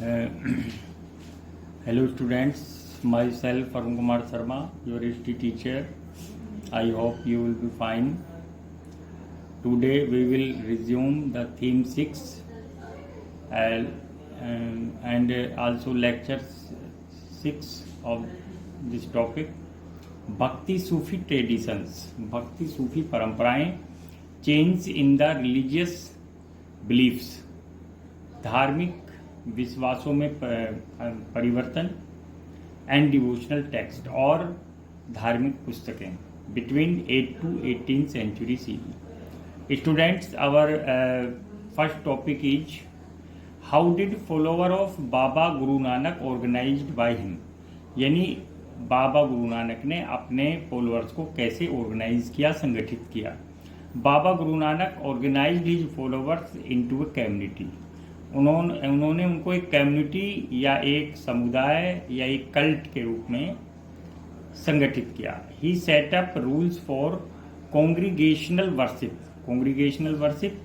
Uh, Hello students, myself Arun Kumar Sharma, your history teacher. I hope you will be fine. Today we will resume the theme 6 and also lecture 6 of this topic. Bhakti Sufi traditions, Bhakti Sufi परंपराएं, change in the religious beliefs, धार्मिक विश्वासों में परिवर्तन and devotional text और धार्मिक पुस्तकें between 8 to 18th century CE. Students, our first topic is how did follower of Baba Guru Nanak organized by him, यानी बाबा गुरु नानक ने अपने फॉलोअर्स को कैसे ऑर्गेनाइज किया, संगठित किया. Baba Guru Nanak organized his followers into a community. उन्होंने उनको एक कम्युनिटी या एक समुदाय या एक कल्ट के रूप में संगठित किया. He set up rules for congregational worship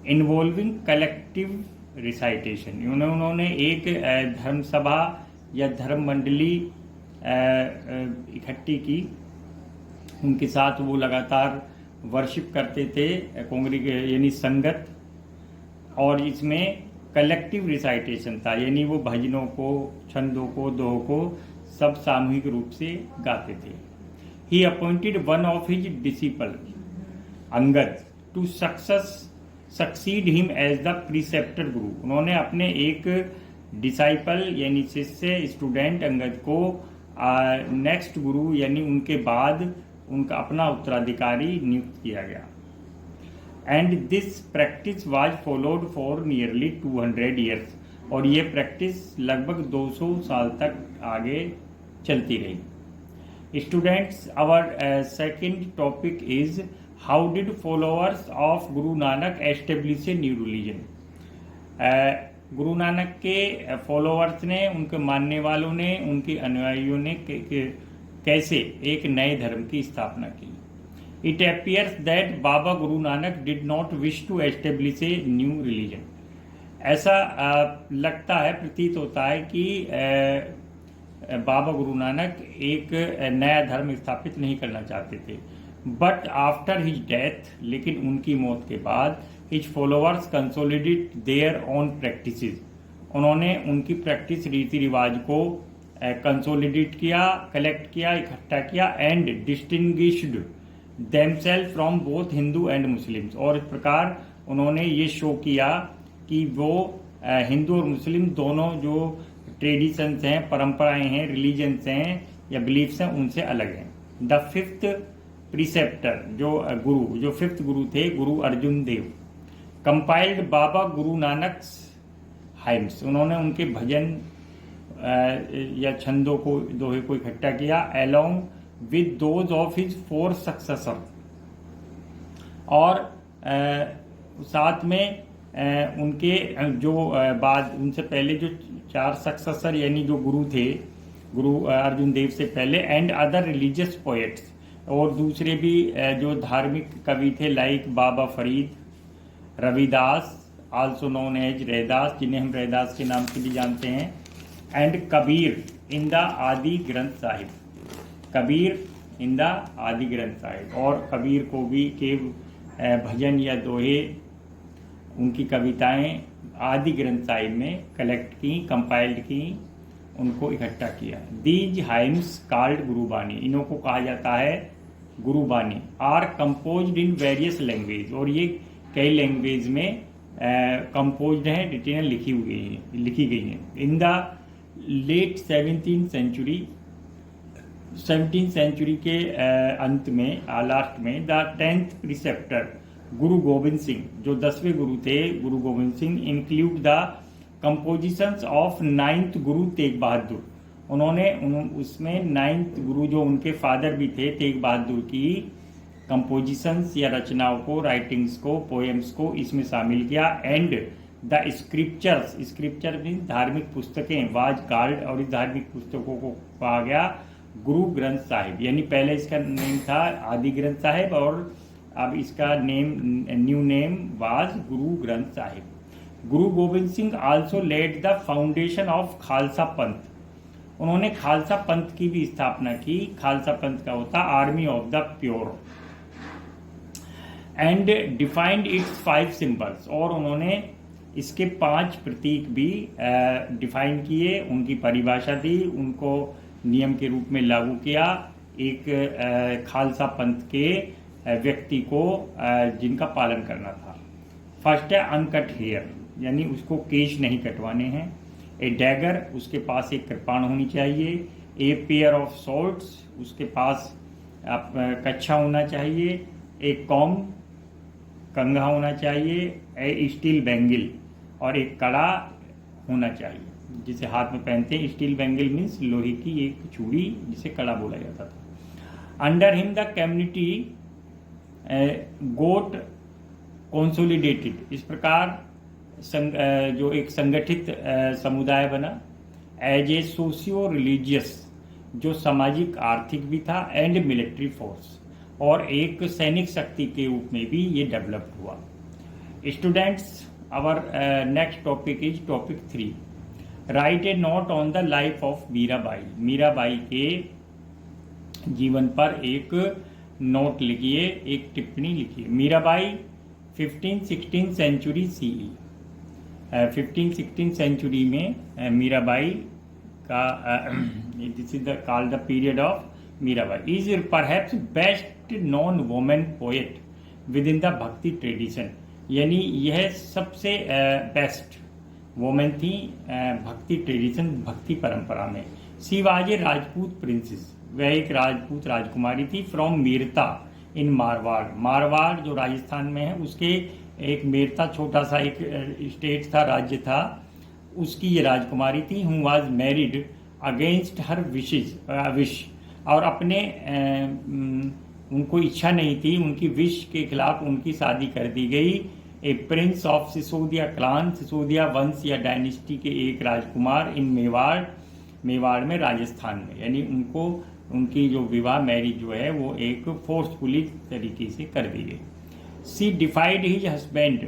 involving collective recitation. उन्होंने एक धर्म सभा या धर्म मंडली इकट्ठी की. उनके साथ वो लगातार वर्शिप करते थे, यानी संगत, और इसमें कलेक्टिव रिसाइटेशन था, यानी वो भजनों को, छंदों को, दोहों को सब सामूहिक रूप से गाते थे. He appointed one of his disciple Angad to succeed him as the preceptor Guru. उन्होंने अपने एक डिसाइपल यानी शिष्य स्टूडेंट अंगद को नेक्स्ट गुरु यानी उनके बाद उनका अपना उत्तराधिकारी नियुक्त किया गया. And this practice was followed for nearly 200 years. और ये प्रैक्टिस लगभग 200 साल तक आगे चलती रही. Students, our second topic is how did followers of Guru Nanak establish a new religion. Guru Nanak के फॉलोअर्स ने, उनके मानने वालों ने, उनके अनुयायियों ने कैसे एक नए धर्म की स्थापना की. It appears that Baba Guru Nanak did not wish to establish a new religion. ऐसा लगता है, प्रतीत होता है कि बाबा गुरु नानक एक नया धर्म स्थापित नहीं करना चाहते थे. बट आफ्टर हिज डेथ, लेकिन उनकी मौत के बाद, his followers consolidate their own practices. उन्होंने उनकी प्रैक्टिस, रीति रिवाज को कंसोलिडेट किया, कलेक्ट किया, इकट्ठा किया, and distinguished themselves from both Hindu and Muslims. और इस प्रकार उन्होंने ये शो किया कि वो हिंदू और मुस्लिम दोनों जो ट्रेडिशंस हैं, परंपराएं हैं, रिलीजन्स हैं या बिलीफ्स हैं, उनसे अलग हैं. द फिफ्थ प्रीसेप्टर, जो फिफ्थ गुरु थे, गुरु अर्जुन देव, कंपाइल्ड बाबा गुरु नानक हाइम्स. उन्होंने उनके भजन या छंदों को, दोहे को इकट्ठा किया, along with those of his 4 successor. और साथ में उनके जो बाद, उनसे पहले जो 4 सक्सेसर यानी जो गुरु थे, गुरु अर्जुन देव से पहले, एंड अदर रिलीजियस पोएट्स, और दूसरे भी जो धार्मिक कवि थे, like Baba Farid, Ravidas, also known as Raidas, जिन्हें हम रैदास के नाम से भी जानते हैं, एंड कबीर इन द आदि ग्रंथ साहिब. कबीर इन द आदि ग्रंथ साहिब. और कबीर को भी के भजन या दोहे, उनकी कविताएं आदि ग्रंथ साहिब में कलेक्ट की, कंपाइल्ड की, उनको इकट्ठा किया. दीज हाइम्स कॉल्ड गुरुबानी, इन्हों को कहा जाता है Gurbani, are composed in various language. और ये कई लैंग्वेज में कंपोज्ड हैं, डिटेल लिखी गई हैं. इन द लेट 17th सेंचुरी के अंत में, लास्ट में, द 10th प्रीसेप्टर गुरु गोविंद सिंह, जो 10वें गुरु थे, गुरु Gobind Singh, include the compositions of 9th Guru Tegh Bahadur. उन्होंने उसमें 9th गुरु, जो उनके फादर भी थे, तेग बहादुर, की कंपोजिशंस या रचनाओं को, राइटिंग्स को, पोएम्स को इसमें शामिल किया. एंड द स्क्रिप्चर मीन धार्मिक पुस्तकें, वाज कॉल्ड, और इस धार्मिक पुस्तकों को कहा गया गुरु ग्रंथ साहिब. यानी पहले इसका नेम था आदि ग्रंथ साहिब, और अब इसका new name was Guru Granth Sahib. Guru Gobind Singh also led the foundation of Khalsa Panth. उन्होंने खालसा पंथ की भी स्थापना की। खालसा पंथ का होता army of the pure, and defined it's 5 symbols, और उन्होंने इसके 5 प्रतीक भी डिफाइन किए, उनकी परिभाषा दी, उनको नियम के रूप में लागू किया एक खालसा पंथ के व्यक्ति को जिनका पालन करना था। फर्स्ट है अनकट हेयर, यानी उसको केश नहीं कटवाने हैं। ए डैगर, उसके पास एक कृपाण होनी चाहिए। ए पेयर ऑफ सॉर्ड्स, उसके पास कच्छा होना चाहिए। एक कॉम, कंघा होना चाहिए। ए स्टील बैंगल, और एक कड़ा होना चाहिए जिसे हाथ में पहनते हैं। स्टील बैंगल मीन्स लोहे की एक चूड़ी जिसे कड़ा बोला जाता था। Under him the community got consolidated, इस प्रकार जो एक संगठित समुदाय बना। एज ए सोशियो रिलीजियस, जो सामाजिक आर्थिक भी था, एंड मिलिट्री फोर्स, और एक सैनिक शक्ति के रूप में भी ये डेवलप हुआ। Students, our next topic is topic 3, right a note on the life of Mirabai. Mirabai के जीवन पर एक नोट लिखिए, एक टिप्पणी लिखिए। मीराबाई 15-16 सेंचुरी CE, 15-16 सेंचुरी में मीराबाई का this is the called the period of Mirabai. Is perhaps best non women poet with in the भक्ति ट्रेडिशन, यानी यह सबसे बेस्ट वोमेन थी भक्ति ट्रेडिशन, भक्ति परंपरा में। She was a Rajput princess, वह एक राजपूत राजकुमारी थी। फ्रॉम मेरता इन मारवाड़, मारवाड़ जो राजस्थान में है उसके एक मेरता छोटा सा एक स्टेट था, राज्य था, उसकी ये राजकुमारी थी। Who was married against her wish, और अपने उनको इच्छा नहीं थी, उनकी विश के खिलाफ उनकी शादी कर दी गई। A prince of Sisodia clan, Sisodia वंश या डायनेस्टी के एक राजकुमार इन मेवाड़, मेवाड़ में राजस्थान में, यानी उनको उनकी जो विवाह मैरिज जो है वो एक फोर्सफुली तरीके से कर दी गई। सी डिफाइड हिज हस्बैंड,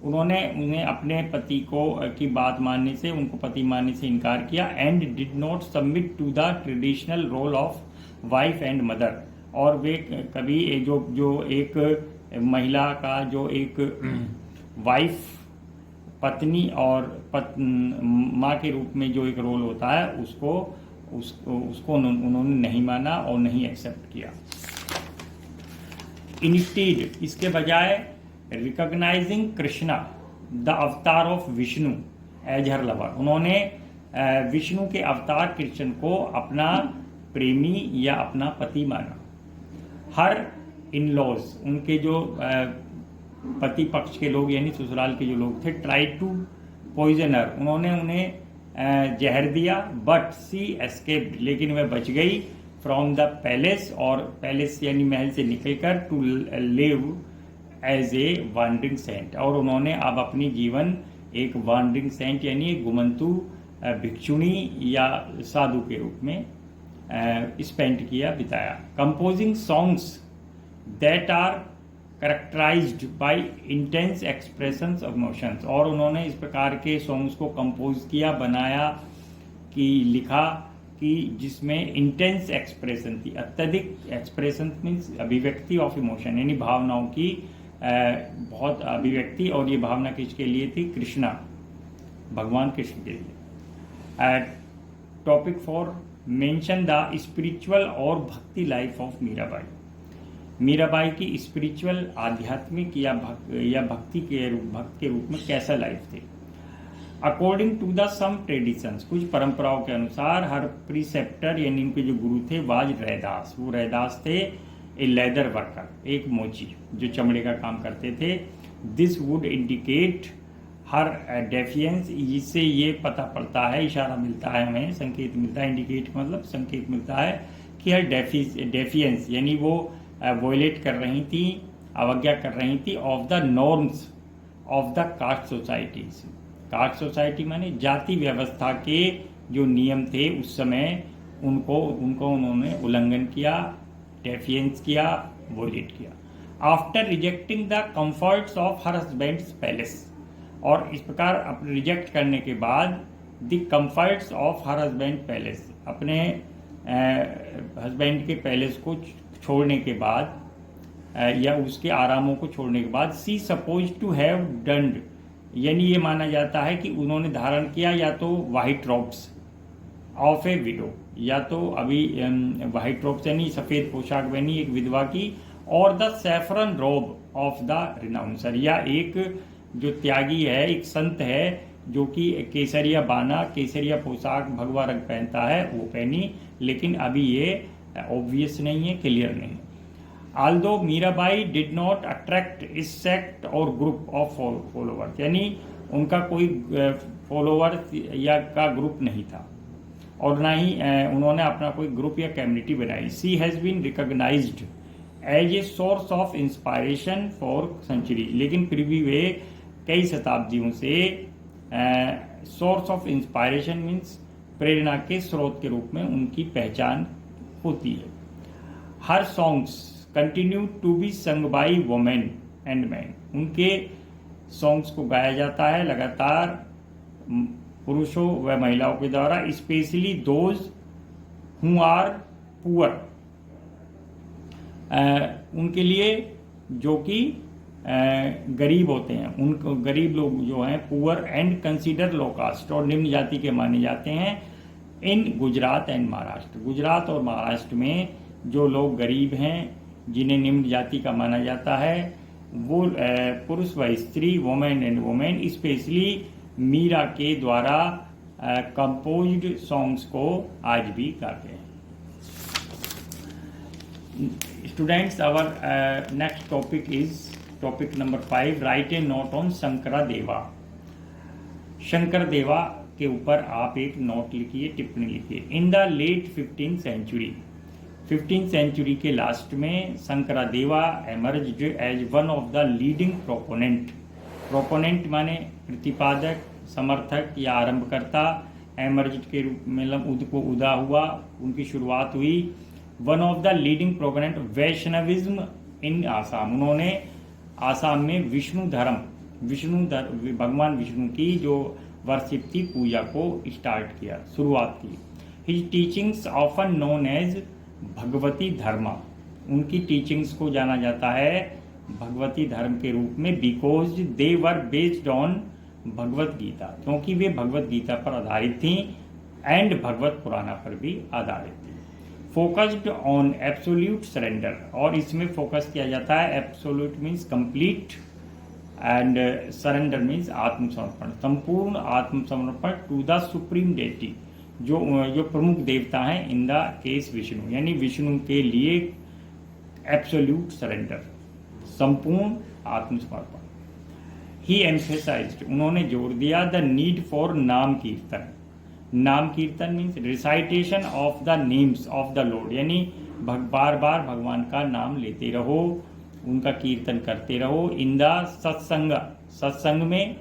उन्होंने उन्हें अपने पति को की बात मानने से, उनको पति मानने से इनकार किया। And did not submit to the traditional role of wife and mother, और वे कभी जो एक महिला का जो एक वाइफ, पत्नी और माँ के रूप में जो एक रोल होता है उसको उन्होंने नहीं माना और नहीं एक्सेप्ट किया। इंस्टीड, इसके बजाय recognizing Krishna the avatar of Vishnu as her lover, उन्होंने विष्णु के अवतार कृष्ण को अपना प्रेमी या अपना पति माना। हर इन लॉज, उनके जो पति पक्ष के लोग यानी ससुराल के जो लोग थे, ट्राई टू पॉइजनर, उन्होंने उन्हें जहर दिया। बट सी एस्केप्ड, लेकिन वह बच गई। फ्रॉम द पैलेस, और पैलेस यानी महल से निकलकर, to live as a wandering saint, और उन्होंने अब अपनी जीवन एक वांडरिंग सेंट यानी घुमंतु भिक्षुणी या साधु के रूप में स्पेंड किया, बिताया। Composing songs that are characterized by intense expressions of emotions, और उन्होंने इस प्रकार के सॉन्ग्स को कंपोज किया, बनाया, कि लिखा कि जिसमें इंटेंस एक्सप्रेशन थी, अत्यधिक एक्सप्रेशन मीन्स अभिव्यक्ति ऑफ इमोशन, यानी भावनाओं की बहुत अभिव्यक्ति, और ये भावना किसके लिए थी? कृष्णा, भगवान कृष्ण के लिए। टॉपिक 4, मेंशन द स्पिरिचुअल और भक्ति लाइफ ऑफ मीराबाई। मीराबाई की स्पिरिचुअल, आध्यात्मिक या भक्ति के रूप में कैसा लाइफ थी। According to the some traditions, कुछ परंपराओं के अनुसार, हर प्रीसेप्टर यानी उनके जो गुरु थे वाज रैदास, वो रैदास थे। ए लेदर वर्कर, एक मोची जो चमड़े का काम करते थे। This would indicate her defiance, इससे ये पता पड़ता है, इशारा मिलता है हमें, संकेत मिलता है, इंडिकेट मतलब संकेत मिलता है कि हर डेफियंस यानी वो वॉयलेट कर रही थी, अवज्ञा कर रही थी of the norms of the caste societies. Caste society माने जाति व्यवस्था के जो नियम थे उस समय, उनको उन्होंने उल्लंघन किया, डेफियंस किया, वॉयलेट किया। After rejecting the comforts of her husband's palace, और इस प्रकार अपने रिजेक्ट करने के बाद the comforts of her husband palace, अपने हस्बैंड के पैलेस को छोड़ने के बाद या उसके आरामों को छोड़ने के बाद, सी सपोज टू हैव डन्ड, यानी ये माना जाता है कि उन्होंने धारण किया या तो white robes of A window, या तो अभी वाइट रॉब्स यानी सफ़ेद पोशाक पहनी एक विधवा की, और the saffron robe of the renouncer, या एक जो त्यागी है, एक संत है जो कि केसरिया बाना, केसरिया पोशाक भगवा रंग पहनता है, वो पहनी, लेकिन अभी ये ऑब्वियस नहीं है, क्लियर नहीं है। Aldous Mirabai did not attract इस सेक्ट और ग्रुप ऑफ फॉलोअर्स, यानी उनका कोई फॉलोअर्स या का ग्रुप नहीं था, और ना ही उन्होंने अपना कोई ग्रुप या कम्युनिटी बनाई। She has been recognised as a source of inspiration for century, लेकिन फिर भी वे कई शताब्दियों से सोर्स ऑफ इंस्पायरेशन मीन्स प्रेरणा के स्रोत के रूप में उनकी पहचान होती है। Her songs continue to be sung by women and man, उनके सॉन्ग्स को गाया जाता है लगातार पुरुषों व महिलाओं के द्वारा, specially those who are poor, उनके लिए जो कि गरीब होते हैं, उनको गरीब लोग जो हैं, poor and consider low caste, और निम्न जाति के माने जाते हैं, इन गुजरात एंड महाराष्ट्र, गुजरात और महाराष्ट्र में जो लोग गरीब हैं, जिन्हें निम्न जाति का माना जाता है, वो पुरुष व स्त्री, women and women, specially Mira के द्वारा कंपोज्ड सॉन्ग्स को आज भी गाते हैं। Students, our next topic is topic number 5, write a note on Shankaradeva. Shankaradeva के ऊपर आप एक नोट लिखिए, टिप्पणी लिखिए। In the late 15th century, 15th century के लास्ट में Shankaradeva emerged as one of the leading proponent, proponent माने प्रतिपादक, समर्थक या आरंभकर्ता, एमर्ज्ड के रूप में उनको उदा हुआ, उनकी शुरुआत हुई। One of the leading proponent Vaishnavism in Assam, उन्होंने आसाम में विष्णु धर्म, भगवान विष्णु की जो वर्शिप थी, पूजा को स्टार्ट किया, शुरुआत की। His teachings often known as Bhagavati dharma, उनकी टीचिंग्स को जाना जाता है भगवती धर्म के रूप में, because they were based on Bhagavad Gita, क्योंकि वे भगवत गीता पर आधारित थी, एंड भगवत पुराना पर भी आधारित थी। फोकस्ड ऑन एब्सोल्यूट सरेंडर, और इसमें फोकस किया जाता है, absolute means complete and surrender means आत्मसमर्पण, संपूर्ण आत्मसमर्पण टू द सुप्रीम डेटी, जो प्रमुख देवता हैं, इन द केस विष्णु, यानी विष्णु के लिए एब्सोल्यूट सरेंडर, संपूर्ण आत्मसमर्पण। ही एम्फेसाइज्ड, उन्होंने जोर दिया, द नीड फॉर नाम कीर्तन, नाम कीर्तन means recitation of the names of the Lord, यानी बार बार भगवान का नाम लेते रहो, उनका कीर्तन करते रहो। इन द सत्संग, सत्संग में,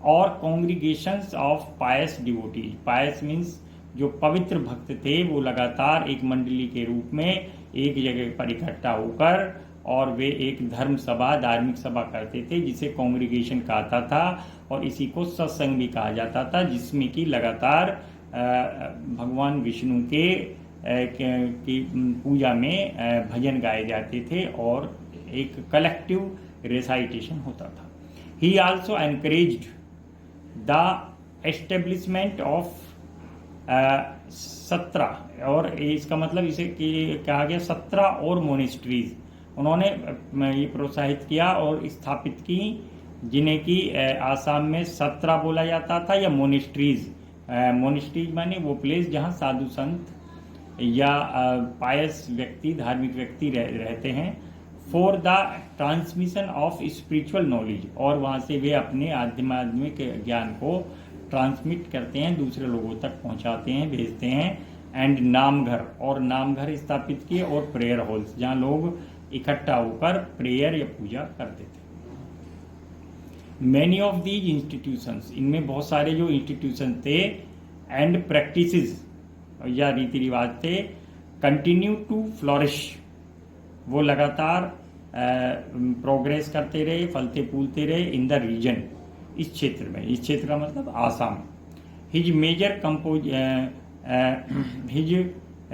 और congregations of pious devotee, pious means जो पवित्र भक्त थे, वो लगातार एक मंडली के रूप में एक जगह पर इकट्ठा होकर, और वे एक धर्म सभा, धार्मिक सभा करते थे, जिसे कॉन्ग्रीगेशन कहा था, और इसी को सत्संग भी कहा जाता था, जिसमें कि लगातार भगवान विष्णु की पूजा में भजन गाए जाते थे, और एक कलेक्टिव रेसाइटेशन होता था। ही also encouraged the establishment of 17, और इसका मतलब इसे कहा गया 17 और मोनेस्ट्रीज, उन्होंने ये प्रोत्साहित किया और स्थापित की, जिन्हें कि आसाम में 17 बोला जाता था, या मोनेस्ट्रीज, मोनेस्ट्रीज माने वो प्लेस जहाँ साधु संत या पायस व्यक्ति, धार्मिक व्यक्ति रहते हैं, for the transmission of spiritual knowledge, और वहाँ से वे अपने आध्यात्मिक ज्ञान को ट्रांसमिट करते हैं, दूसरे लोगों तक पहुँचाते हैं, भेजते हैं। एंड नामघर, और नामघर स्थापित किए, और प्रेयर हॉल्स, जहाँ लोग इकट्ठा होकर प्रेयर या पूजा करते थे। मैनी ऑफ दीज इंस्टीट्यूशंस, इनमें बहुत सारे जो इंस्टीट्यूशन थे, एंड प्रैक्टिसेस या रीति रिवाज थे, कंटिन्यू टू फ्लोरिश, वो लगातार प्रोग्रेस करते रहे, फलते फूलते रहे, इन द रीजन, इस क्षेत्र में, इस क्षेत्र का मतलब आसाम। हिज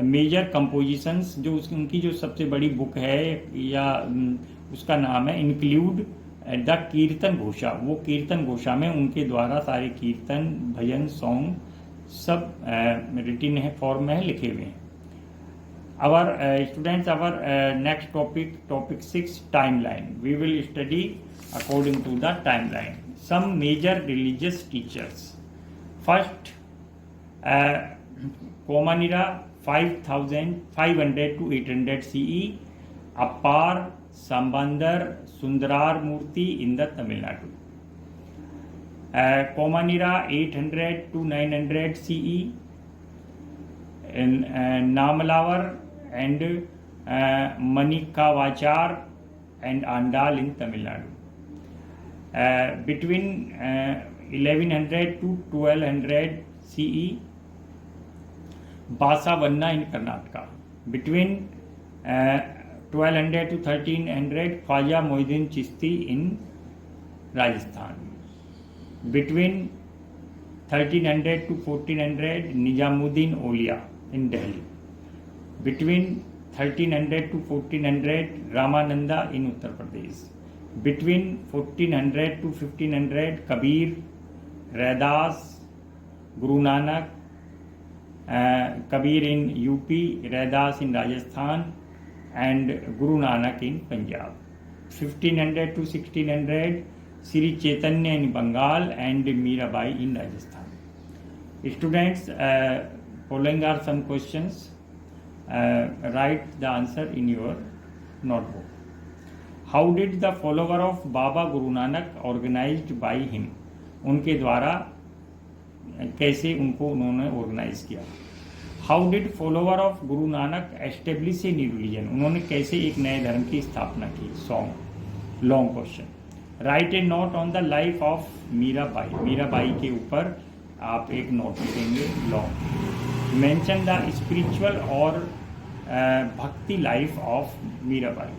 मेजर कंपोजिशंस, जो उनकी जो सबसे बड़ी बुक है या उसका नाम है इंक्लूड द कीर्तन घोषा। वो कीर्तन घोषा में उनके द्वारा सारे कीर्तन, भजन, सॉन्ग सब रिटिन है फॉर्म में है, लिखे हुए हैं। Our students, our next topic 6, timeline. We will study according to the timeline. Some major religious teachers. First, Komanira 5500 to 800 CE. Appar Sambandar Sundarar Murthy in the Tamil Nadu. Komanira 800 to 900 CE. Namalavar and Manikavachar and Andal in Tamil Nadu. Between 1100 to 1200 CE, Basavanna in Karnataka. Between 1200 to 1300, Khwaja Moinuddin Chishti in Rajasthan. Between 1300 to 1400, Nizamuddin Aulia in Delhi. Between 1300 to 1400, Ramananda in Uttar Pradesh. Between 1400 to 1500, Kabir, Raidas, Guru Nanak, Kabir in UP, Raidas in Rajasthan, and Guru Nanak in Punjab. 1500 to 1600, Sri Chaitanya in Bengal and Mirabai in Rajasthan. Students, following are some questions. Write the answer in your notebook. How did the follower of Baba Guru Nanak organized by him? उनके द्वारा कैसे उनको उन्होंने organise किया? How did follower of Guru Nanak establish a new religion? उन्होंने कैसे एक नए धर्म की स्थापना की? Song, long question. Write a note on the life of Mirabai. Mirabai के ऊपर आप एक नोट लिखेंगे, लॉन्ग. मेंशन द स्पिरिचुअल और भक्ति life of Mirabai,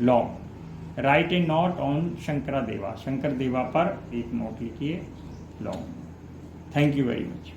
long. Right a note on Shankara देवा. शंकर देवा पर एक नोट लिखिए, long. Thank you very much.